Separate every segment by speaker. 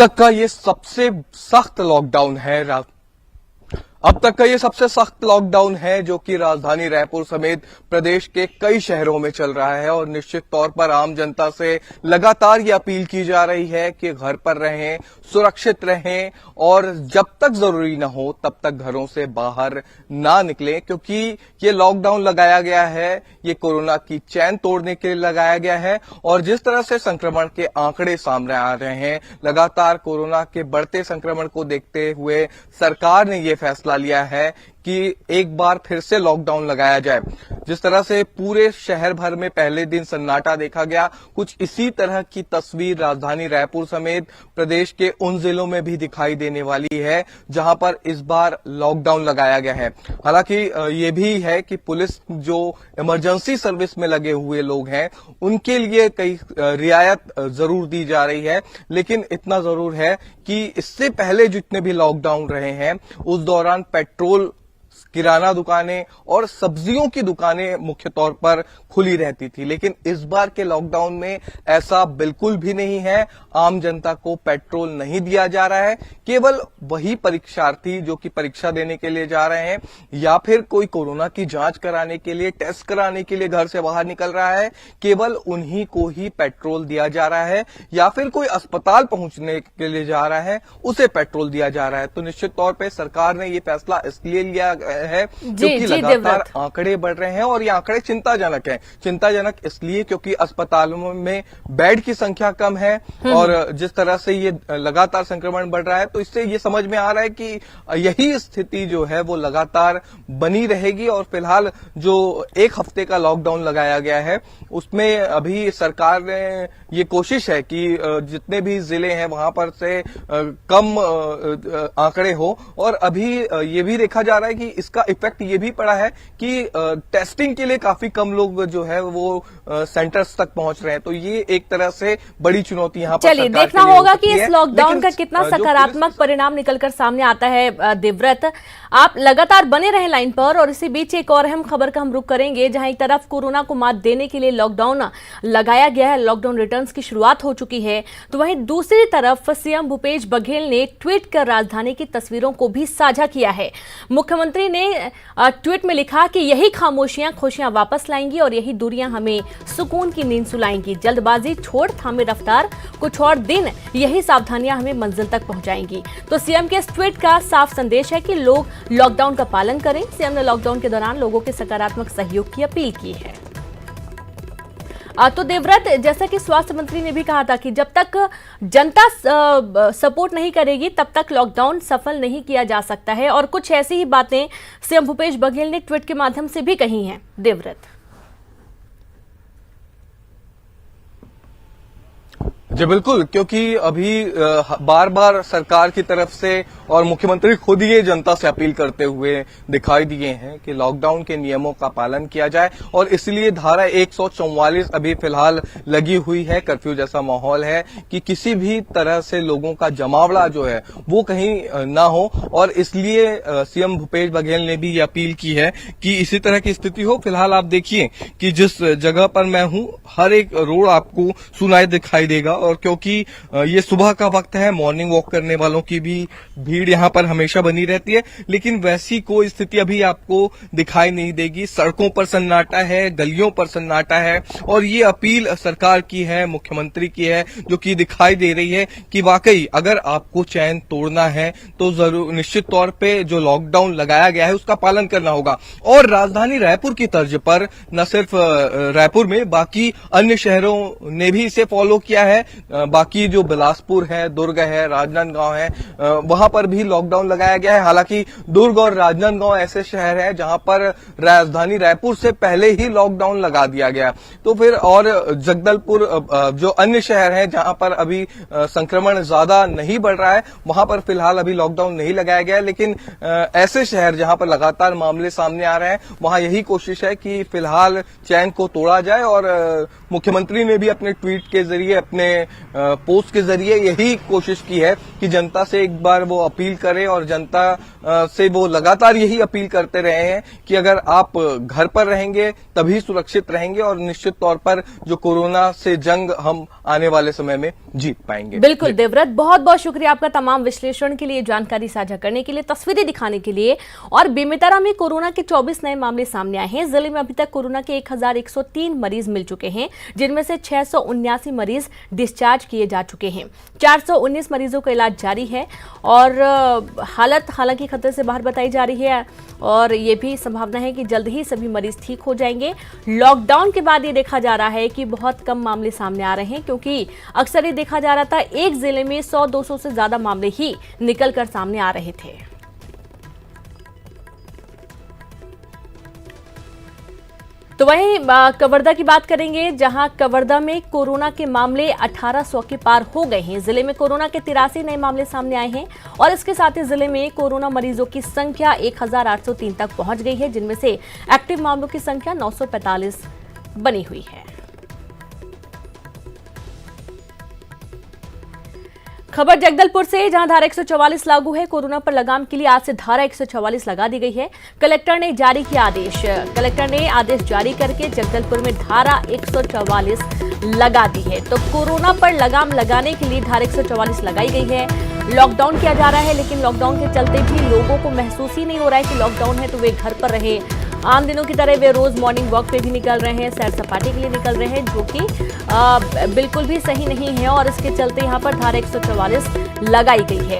Speaker 1: तक का ये सबसे सख्त लॉकडाउन है अब तक का ये सबसे सख्त लॉकडाउन है जो कि राजधानी रायपुर समेत प्रदेश के कई शहरों में चल रहा है। और निश्चित तौर पर आम जनता से लगातार ये अपील की जा रही है कि घर पर रहें, सुरक्षित रहें और जब तक जरूरी ना हो तब तक घरों से बाहर ना निकलें, क्योंकि ये लॉकडाउन लगाया गया है, ये कोरोना की चैन तोड़ने के लिए लगाया गया है। और जिस तरह से संक्रमण के आंकड़े सामने आ रहे हैं, लगातार कोरोना के बढ़ते संक्रमण को देखते हुए सरकार ने ये फैसला लिया है कि एक बार फिर से लॉकडाउन लगाया जाए। जिस तरह से पूरे शहर भर में पहले दिन सन्नाटा देखा गया, कुछ इसी तरह की तस्वीर राजधानी रायपुर समेत प्रदेश के उन जिलों में भी दिखाई देने वाली है जहां पर इस बार लॉकडाउन लगाया गया है। हालांकि ये भी है कि पुलिस जो इमरजेंसी सर्विस में लगे हुए लोग हैं उनके लिए कई रियायत जरूर दी जा रही है, लेकिन इतना जरूर है कि इससे पहले जितने भी लॉकडाउन रहे हैं उस दौरान पेट्रोल, किराना दुकानें और सब्जियों की दुकानें मुख्य तौर पर खुली रहती थी, लेकिन इस बार के लॉकडाउन में ऐसा बिल्कुल भी नहीं है। आम जनता को पेट्रोल नहीं दिया जा रहा है, केवल वही परीक्षार्थी जो कि परीक्षा देने के लिए जा रहे हैं या फिर कोई कोरोना की जांच कराने के लिए, टेस्ट कराने के लिए घर से बाहर निकल रहा है, केवल उन्हीं को ही पेट्रोल दिया जा रहा है। या फिर कोई अस्पताल पहुंचने के लिए जा रहा है उसे पेट्रोल दिया जा रहा है। तो निश्चित तौर पर सरकार ने ये फैसला इसलिए लिया है क्योंकि लगातार आंकड़े बढ़ रहे हैं और ये आंकड़े चिंताजनक हैं। चिंताजनक इसलिए क्योंकि अस्पतालों में बेड की संख्या कम है और जिस तरह से ये लगातार संक्रमण बढ़ रहा है, तो इससे ये समझ में आ रहा है कि यही स्थिति जो है वो लगातार बनी रहेगी। और फिलहाल जो एक हफ्ते का लॉकडाउन लगाया गया है उसमें अभी सरकार ने ये कोशिश है कि जितने भी जिले हैं वहां पर से कम आंकड़े हो। और अभी ये भी देखा जा रहा है कि इसका इफेक्ट ये भी पड़ा है कि टेस्टिंग के लिए काफी कम लोग जो है वो सेंटर्स तक पहुंच रहे हैं। तो ये एक तरह से बड़ी चुनौती यहाँ पर
Speaker 2: चलिए देखना होगा कि इस लॉकडाउन का कितना सकारात्मक परिणाम निकलकर सामने आता है। देवव्रत, आप लगातार बने रहे लाइन पर और इसी बीच एक और अहम खबर का हम रुख करेंगे, जहां एक तरफ कोरोना को मात देने के लिए लॉकडाउन लगाया गया है, लॉकडाउन रिटर्न्स की शुरुआत हो चुकी है, तो वहीं दूसरी तरफ सीएम भूपेश बघेल ने ट्वीट कर राजधानी की तस्वीरों को भी साझा किया है। मुख्यमंत्री ने ट्वीट में लिखा कि यही खामोशियां खुशियां वापस लाएंगी और यही दूरियां हमें सुकून की नींद सुलाएंगी। जल्दबाजी छोड़ थामे रफ्तार, कुछ और दिन यही सावधानियां हमें मंजिल तक पहुंचाएंगी। तो सीएम के इस ट्वीट का साफ संदेश है कि लोग लॉकडाउन का पालन करें। सीएम ने लॉकडाउन के दौरान लोगों के सकारात्मक सहयोग की अपील की है। तो देवव्रत, जैसा कि स्वास्थ्य मंत्री ने भी कहा था कि जब तक जनता सपोर्ट नहीं करेगी तब तक लॉकडाउन सफल नहीं किया जा सकता है, और कुछ ऐसी ही बातें सीएम भूपेश बघेल ने ट्वीट के माध्यम से भी कही हैं। देवव्रत
Speaker 1: जी बिल्कुल, क्योंकि अभी बार बार सरकार की तरफ से और मुख्यमंत्री खुद ये जनता से अपील करते हुए दिखाई दिए हैं कि लॉकडाउन के नियमों का पालन किया जाए। और इसलिए धारा 144 अभी फिलहाल लगी हुई है, कर्फ्यू जैसा माहौल है कि किसी भी तरह से लोगों का जमावड़ा जो है वो कहीं ना हो। और इसलिए सीएम भूपेश बघेल ने भी ये अपील की है कि इसी तरह की स्थिति हो। फिलहाल आप देखिए कि जिस जगह पर मैं हूं हर एक रोड आपको सुनाई दिखाई देगा, और क्योंकि ये सुबह का वक्त है, मॉर्निंग वॉक करने वालों की भी भीड़ यहाँ पर हमेशा बनी रहती है, लेकिन वैसी कोई स्थिति अभी आपको दिखाई नहीं देगी। सड़कों पर सन्नाटा है, गलियों पर सन्नाटा है, और ये अपील सरकार की है, मुख्यमंत्री की है, जो कि दिखाई दे रही है कि वाकई अगर आपको चैन तोड़ना है तो जरूर निश्चित तौर पे जो लॉकडाउन लगाया गया है उसका पालन करना होगा। और राजधानी रायपुर की तर्ज पर न सिर्फ रायपुर में, बाकी अन्य शहरों ने भी इसे फॉलो किया है। बाकी जो बिलासपुर है, दुर्ग है, राजनांदगांव है, वहां पर भी लॉकडाउन लगाया गया है। हालांकि दुर्ग और राजनांदगांव ऐसे शहर हैं जहां पर राजधानी रायपुर से पहले ही लॉकडाउन लगा दिया गया। तो फिर और जगदलपुर जो अन्य शहर हैं जहां पर अभी संक्रमण ज्यादा नहीं बढ़ रहा है, वहां पर फिलहाल अभी लॉकडाउन नहीं लगाया गया है। लेकिन ऐसे शहर जहां पर लगातार मामले सामने आ रहे हैं वहां यही कोशिश है कि फिलहाल चैन को तोड़ा जाए। और मुख्यमंत्री ने भी अपने ट्वीट के जरिए अपने पोस्ट के जरिए यही कोशिश की है कि जनता से एक बार वो अपील करें और जनता से वो लगातार यही अपील करते रहे हैं कि अगर आप घर पर रहेंगे तभी सुरक्षित रहेंगे और निश्चित तौर पर जो कोरोना से जंग हम आने वाले समय में जीत पाएंगे।
Speaker 2: बिल्कुल देवव्रत, बहुत बहुत शुक्रिया आपका तमाम विश्लेषण के लिए, जानकारी साझा करने के लिए, तस्वीरें दिखाने के लिए। और बेमेतरा में कोरोना के 24 नए मामले सामने आए हैं। जिले में अभी तक कोरोना के 1103 मरीज मिल चुके हैं, जिनमें से 679 मरीज डिस्चार्ज किए जा चुके हैं। 419 मरीजों का इलाज जारी है और हालत हालांकि खतरे से बाहर बताई जा रही है और ये भी संभावना है कि जल्द ही सभी मरीज ठीक हो जाएंगे। लॉकडाउन के बाद ये देखा जा रहा है कि बहुत कम मामले सामने आ रहे हैं, क्योंकि अक्सर ये देखा जा रहा था एक जिले में 100-200 से ज्यादा मामले ही निकलकर सामने आ रहे थे। तो वहीं कवर्धा की बात करेंगे, जहां कवर्धा में कोरोना के मामले 1800 के पार हो गए हैं। जिले में कोरोना के 83 नए मामले सामने आए हैं और इसके साथ ही जिले में कोरोना मरीजों की संख्या 1803 तक पहुंच गई है, जिनमें से एक्टिव मामलों की संख्या 945 बनी हुई है। खबर जगदलपुर से, जहां धारा 144 लागू है। कोरोना पर लगाम के लिए आज से धारा 144 लगा दी गई है। कलेक्टर ने जारी किया आदेश। कलेक्टर ने आदेश जारी करके जगदलपुर में धारा 144 लगा दी है। तो कोरोना पर लगाम लगाने के लिए धारा 144 लगाई गई है। लॉकडाउन किया जा रहा है, लेकिन लॉकडाउन के चलते भी लोगों को महसूस ही नहीं हो रहा है कि लॉकडाउन है, तो वे घर पर रहे। आम दिनों की तरह वे रोज मॉर्निंग वॉक पे भी निकल रहे हैं, सैर सपाटे के लिए निकल रहे हैं, जो कि बिल्कुल भी सही नहीं है और इसके चलते यहाँ पर धारा 144 लगाई गई है।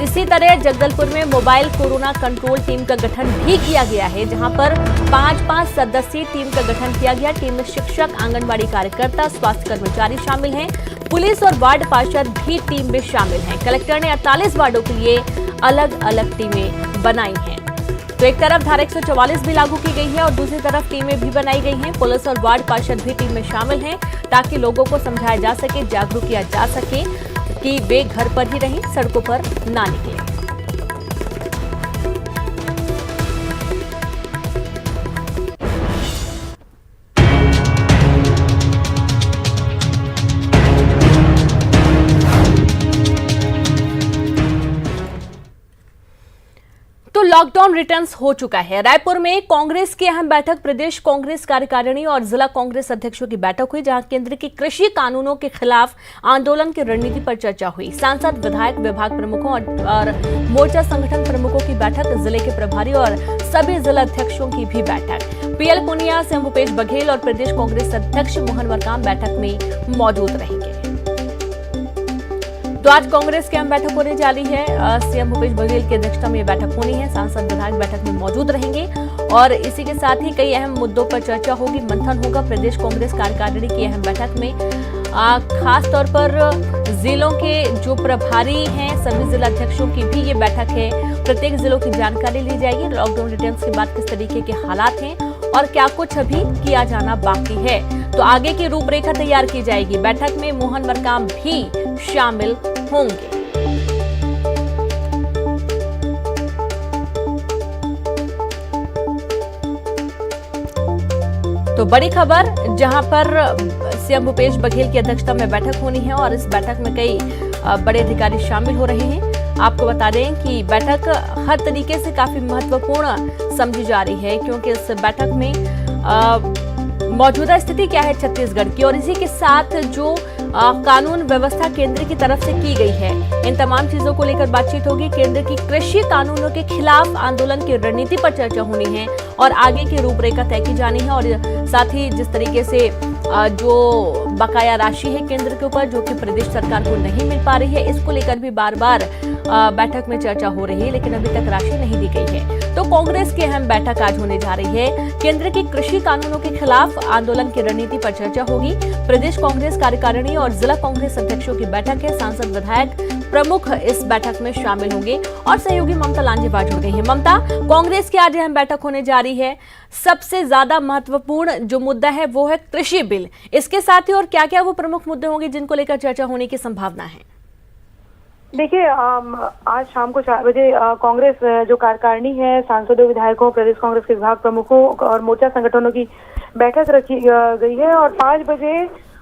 Speaker 2: इसी तरह जगदलपुर में मोबाइल कोरोना कंट्रोल टीम का गठन भी किया गया है, जहां पर 5-5 सदस्यीय टीम का गठन किया गया। टीम में शिक्षक, आंगनबाड़ी कार्यकर्ता, स्वास्थ्य कर्मचारी शामिल हैं। पुलिस और वार्ड पार्षद भी टीम में शामिल हैं। कलेक्टर ने 48 वार्डों के लिए अलग अलग टीमें बनाई हैं। तो एक तरफ धारा 144 भी लागू की गई है और दूसरी तरफ टीमें भी बनाई गई हैं। पुलिस और वार्ड पार्षद भी टीम में शामिल हैं, ताकि लोगों को समझाया जा सके, जागरूक किया जा सके कि वे घर पर ही रहें, सड़कों पर ना निकलें। तो लॉकडाउन रिटर्न्स हो चुका है। रायपुर में कांग्रेस की अहम बैठक, प्रदेश कांग्रेस कार्यकारिणी और जिला कांग्रेस अध्यक्षों की बैठक हुई, जहां केंद्र के कृषि कानूनों के खिलाफ आंदोलन की रणनीति पर चर्चा हुई। सांसद, विधायक, विभाग प्रमुखों और मोर्चा संगठन प्रमुखों की बैठक, जिले के प्रभारी और सभी जिला अध्यक्षों की भी बैठक। पीएल पुनिया, सीएम भूपेश बघेल और प्रदेश कांग्रेस अध्यक्ष मोहन मरकाम बैठक में मौजूद रहेंगे। तो आज कांग्रेस की अहम बैठक होने जा रही है। सीएम भूपेश बघेल की अध्यक्षता में यह बैठक होनी है। सांसद, विधायक बैठक में मौजूद रहेंगे और इसी के साथ ही कई अहम मुद्दों पर चर्चा होगी, मंथन होगा। प्रदेश कांग्रेस कार्यकारिणी की अहम बैठक में खास तौर पर जिलों के जो प्रभारी हैं, सभी जिला अध्यक्षों की भी ये बैठक है। प्रत्येक जिलों की जानकारी ली जाएगी। लॉकडाउन रिटर्न्स के बाद किस तरीके के हालात हैं और क्या कुछ अभी किया जाना बाकी है, तो आगे की रूपरेखा तैयार की जाएगी। बैठक में मोहन मरकाम भी शामिल होंगे। तो बड़ी खबर, जहां पर सीएम भूपेश बघेल की अध्यक्षता में बैठक होनी है और इस बैठक में कई बड़े अधिकारी शामिल हो रहे हैं। आपको बता दें कि बैठक हर तरीके से काफी महत्वपूर्ण समझी जा रही है, क्योंकि इस बैठक में मौजूदा स्थिति क्या है छत्तीसगढ़ की और इसी के साथ जो कानून व्यवस्था केंद्र की तरफ से की गई है, इन तमाम चीजों को लेकर बातचीत होगी। केंद्र की कृषि कानूनों के खिलाफ आंदोलन की रणनीति पर चर्चा होनी है और आगे की रूपरेखा तय की जानी है। और साथ ही जिस तरीके से जो बकाया राशि है केंद्र के ऊपर, जो कि प्रदेश सरकार को नहीं मिल पा रही है, इसको लेकर भी बार बार बैठक में चर्चा हो रही है, लेकिन अभी तक राशि नहीं दी गई है। तो कांग्रेस की अहम बैठक आज होने जा रही है। केंद्र की कृषि कानूनों के खिलाफ आंदोलन की रणनीति पर चर्चा होगी। प्रदेश कांग्रेस कार्यकारिणी और जिला कांग्रेस अध्यक्षों की बैठक है। सांसद, विधायक प्रमुख इस बैठक में शामिल होंगे और सहयोगी ममता लांजेवार जुड़ गई है। ममता, कांग्रेस की आज अहम बैठक होने जा रही है। सबसे ज्यादा महत्वपूर्ण जो मुद्दा है वो है कृषि बिल। इसके साथ ही और क्या क्या वो प्रमुख मुद्दे होंगे जिनको लेकर चर्चा होने की संभावना है?
Speaker 3: देखिए, आज शाम को 4 बजे कांग्रेस जो कार्यकारिणी है, सांसदों, विधायकों, प्रदेश कांग्रेस के विभाग प्रमुखों और मोर्चा संगठनों की बैठक रखी गई है और 5 बजे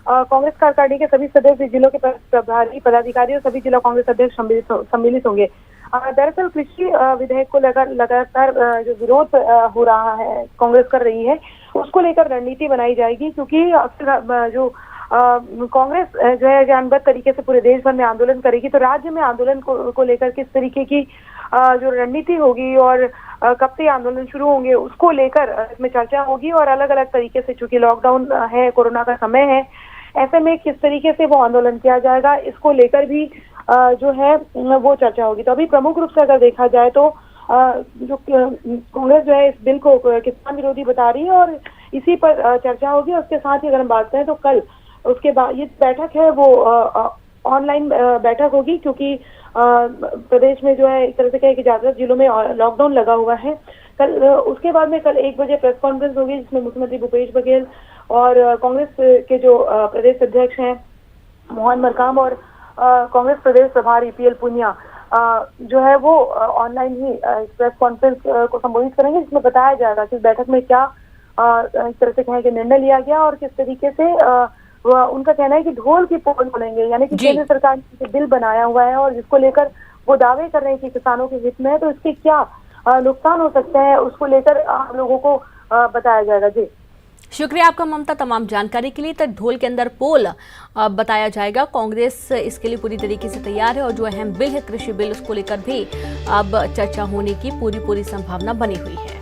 Speaker 3: कांग्रेस कार्यकारिणी के सभी सदस्य, जिलों के प्रभारी पदाधिकारी और सभी जिला कांग्रेस अध्यक्ष सम्मिलित होंगे। दरअसल कृषि विधेयक को लगातार जो विरोध हो रहा है, कांग्रेस कर रही है, उसको लेकर रणनीति बनाई जाएगी, क्योंकि अक्सर जो कांग्रेस जो है जानबूझ तरीके से पूरे देश भर में आंदोलन करेगी, तो राज्य में आंदोलन को लेकर किस तरीके की जो रणनीति होगी और कब से आंदोलन शुरू होंगे, उसको लेकर इसमें चर्चा होगी। और अलग अलग तरीके से, चूंकि लॉकडाउन है, कोरोना का समय है, ऐसे में किस तरीके से वो आंदोलन किया जाएगा, इसको लेकर भी जो है वो चर्चा होगी। तो अभी प्रमुख रूप से अगर देखा जाए तो जो कांग्रेस जो है इस बिल को किसान विरोधी बता रही है और इसी पर चर्चा होगी। उसके साथ ही अगर हम बात करें तो कल उसके बाद ये बैठक है वो ऑनलाइन बैठक होगी, क्योंकि प्रदेश में जो है एक तरह से कहे कि ज्यादातर जिलों में लॉकडाउन लगा हुआ है। कल उसके बाद में कल 1 बजे प्रेस कॉन्फ्रेंस होगी, जिसमें मुख्यमंत्री भूपेश बघेल और कांग्रेस के जो प्रदेश अध्यक्ष हैं मोहन मरकाम और कांग्रेस प्रदेश प्रभारी पीएल पुनिया जो है वो ऑनलाइन ही प्रेस कॉन्फ्रेंस को संबोधित करेंगे, जिसमें बताया जाएगा कि इस बैठक में क्या इस तरह से कहें कि निर्णय लिया गया और किस तरीके से उनका कहना है कि ढोल की पोल खोलेंगे, यानी कि केंद्र सरकार ने बिल बनाया हुआ है और जिसको लेकर वो दावे कर रहे हैं कि किसानों के हित में है, तो इसके क्या नुकसान हो सकते हैं, उसको लेकर हम लोगों को बताया जाएगा। जी
Speaker 2: शुक्रिया आपका ममता, तमाम जानकारी के लिए। तो ढोल के अंदर पोल बताया जाएगा। कांग्रेस इसके लिए पूरी तरीके से तैयार है और जो अहम बिल है कृषि बिल, उसको लेकर भी अब चर्चा होने की पूरी संभावना बनी हुई है।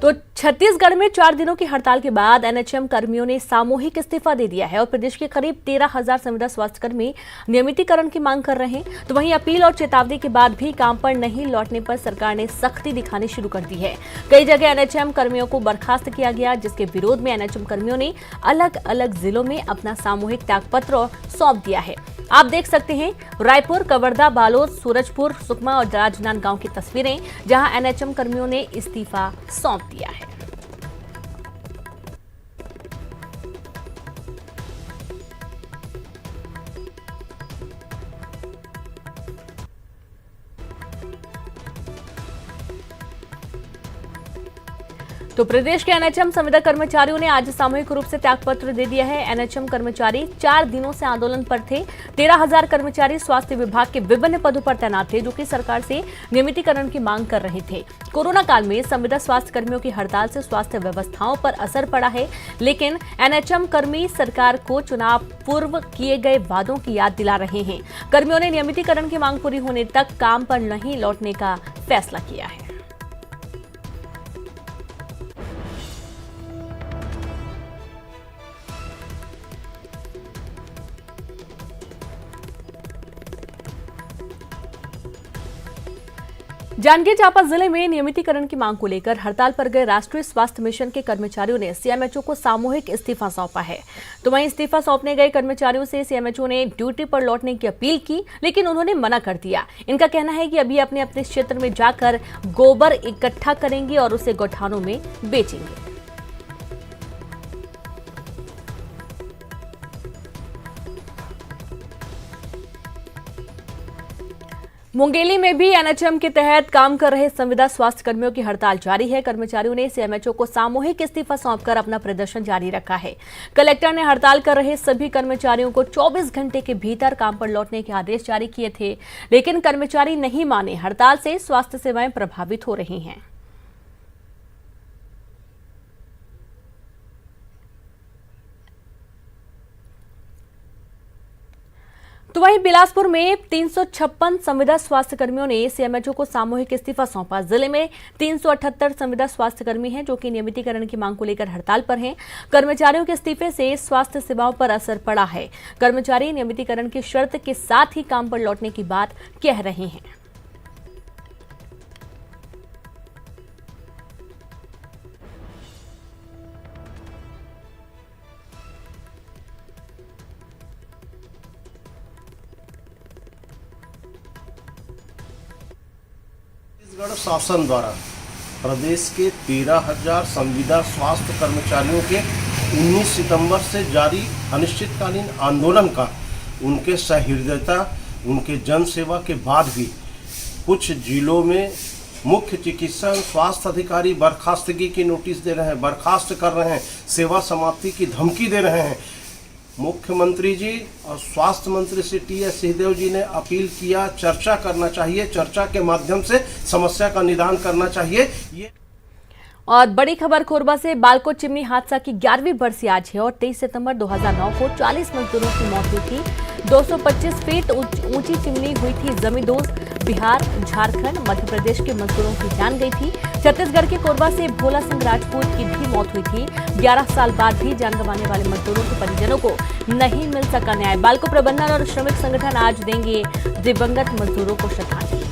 Speaker 2: तो छत्तीसगढ़ में 4 दिनों की हड़ताल के बाद एनएचएम कर्मियों ने सामूहिक इस्तीफा दे दिया है और प्रदेश के करीब 13,000 संविदा स्वास्थ्यकर्मी नियमितीकरण की मांग कर रहे हैं। तो वहीं अपील और चेतावनी के बाद भी काम पर नहीं लौटने पर सरकार ने सख्ती दिखानी शुरू कर दी है। कई जगह एनएचएम कर्मियों को बर्खास्त किया गया, जिसके विरोध में एनएचएम कर्मियों ने अलग अलग जिलों में अपना सामूहिक त्यागपत्र सौंप दिया है। आप देख सकते हैं रायपुर, कवर्धा, बालोद, सूरजपुर, सुकमा और राजनांदगांव की तस्वीरें, जहां एनएचएम कर्मियों ने इस्तीफा सौंप दिया है। तो प्रदेश के एनएचएम संविदा कर्मचारियों ने आज सामूहिक रूप से त्यागपत्र दे दिया है। एनएचएम कर्मचारी 4 दिनों से आंदोलन पर थे। 13,000 कर्मचारी स्वास्थ्य विभाग के विभिन्न पदों पर तैनात थे, जो कि सरकार से नियमितीकरण की मांग कर रहे थे। कोरोना काल में संविदा स्वास्थ्य कर्मियों की हड़ताल से स्वास्थ्य व्यवस्थाओं पर असर पड़ा है, लेकिन एनएचएम कर्मी सरकार को चुनाव पूर्व किए गए वादों की याद दिला रहे हैं। कर्मियों ने नियमितीकरण की मांग पूरी होने तक काम पर नहीं लौटने का फैसला किया है। जांजगीर चांपा जिले में नियमितीकरण की मांग को लेकर हड़ताल पर गए राष्ट्रीय स्वास्थ्य मिशन के कर्मचारियों ने सीएमएचओ को सामूहिक इस्तीफा सौंपा है। तो वहीं इस्तीफा सौंपने गए कर्मचारियों से सीएमएचओ ने ड्यूटी पर लौटने की अपील की, लेकिन उन्होंने मना कर दिया। इनका कहना है कि अभी अपने अपने क्षेत्र में जाकर गोबर इकट्ठा करेंगे और उसे गौठानों में बेचेंगे। मुंगेली में भी एनएचएम के तहत काम कर रहे संविदा स्वास्थ्य कर्मियों की हड़ताल जारी है। कर्मचारियों ने सीएमएचओ को सामूहिक इस्तीफा सौंपकर अपना प्रदर्शन जारी रखा है। कलेक्टर ने हड़ताल कर रहे सभी कर्मचारियों को 24 घंटे के भीतर काम पर लौटने के आदेश जारी किए थे, लेकिन कर्मचारी नहीं माने। हड़ताल से स्वास्थ्य सेवाएं प्रभावित हो रही हैं। तो वहीं बिलासपुर में 356 संविदा स्वास्थ्य कर्मियों ने सीएमएचओ को सामूहिक इस्तीफा सौंपा। जिले में 378 संविदा स्वास्थ्य कर्मी हैं, जो कि नियमितीकरण की मांग को लेकर हड़ताल पर हैं। कर्मचारियों के इस्तीफे से स्वास्थ्य सेवाओं पर असर पड़ा है। कर्मचारी नियमितीकरण की शर्त के साथ ही काम पर लौटने की बात कह रहे हैं।
Speaker 4: छत्तीसगढ़ शासन द्वारा प्रदेश के 13,000 संविदा स्वास्थ्य कर्मचारियों के 19 सितंबर से जारी अनिश्चितकालीन आंदोलन का उनके सहृदयता, उनके जन सेवा के बाद भी कुछ जिलों में मुख्य चिकित्सक स्वास्थ्य अधिकारी बर्खास्तगी की नोटिस दे रहे हैं, बर्खास्त कर रहे हैं, सेवा समाप्ति की धमकी दे रहे हैं। मुख्यमंत्री जी और स्वास्थ्य मंत्री श्री टी.एस. सिंहदेव जी ने अपील किया, चर्चा करना चाहिए, चर्चा के माध्यम से समस्या का निदान करना चाहिए। ये
Speaker 2: और बड़ी खबर कोरबा से, बालको चिमनी हादसा की 11वीं बरसी आज है और 23 सितंबर 2009 को 40 मजदूरों की मौत हुई थी। 225 फीट ऊंची चिमनी हुई थी जमींदोज। बिहार, झारखंड, मध्य प्रदेश के मजदूरों की जान गई थी। छत्तीसगढ़ के कोरबा से भोला सिंह राजपूत की भी मौत हुई थी। 11 साल बाद भी जान गंवाने वाले मजदूरों के परिजनों को नहीं मिल सका न्याय। बालको प्रबंधन और श्रमिक संगठन आज देंगे दिवंगत मजदूरों को श्रद्धांजलि।